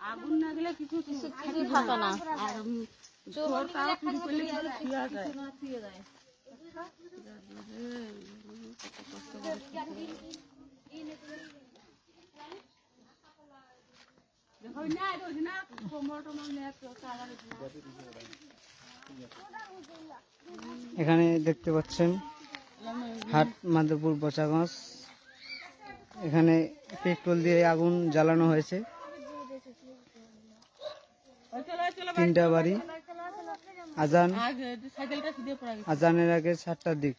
আগুন না গেলে কিছু কিছু থাকে না। আর এখানে দেখতে পাচ্ছেন হাট মাধবপুর বচাগঞ্জ। এখানে পেট্রোল দিয়ে আগুন জ্বালানো হয়েছে। 3টা বাড়ি। আজানের আগে 7টার দিক।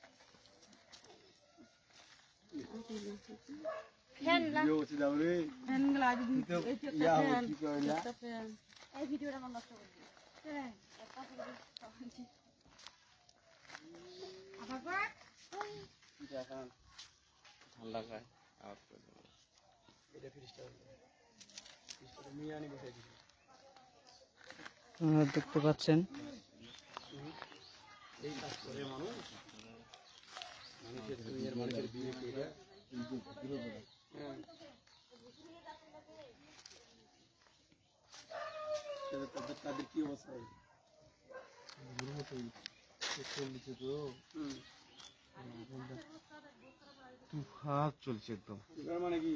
আপনারা দেখতে পাচ্ছেন তাদের কি অবস্থা তুফান চলছে একদম। মানে কি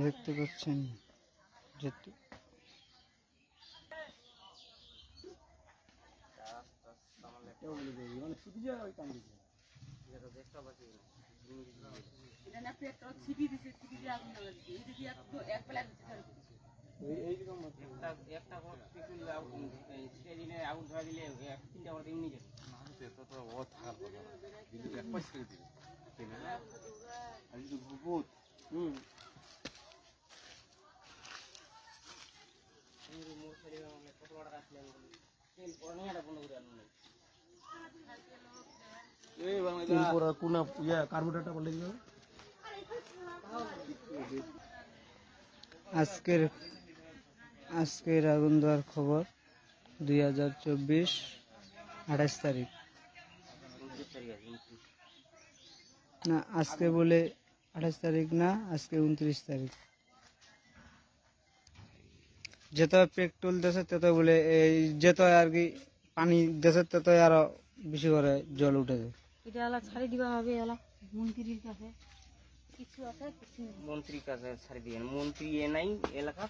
দেখতে পাচ্ছেন আজকের আগুন দেওয়ার খবর 2024 28 তারিখ না, আজকে বলে 28 তারিখ না, আজকে 29 তারিখ। যত পেট্রোল দেশে তত বলে এই যত আর কি পানি দেশে তত আরো বেশি করে জল উঠে যায়। এটা এলা ছাড়ি দিবা হবে, এলা মন্ত্রীর কাছে কিছু আছে, কিছু মন্ত্রীর কাছে ছাড়ি দিবেন। মন্ত্রী এ নাই এলাকা,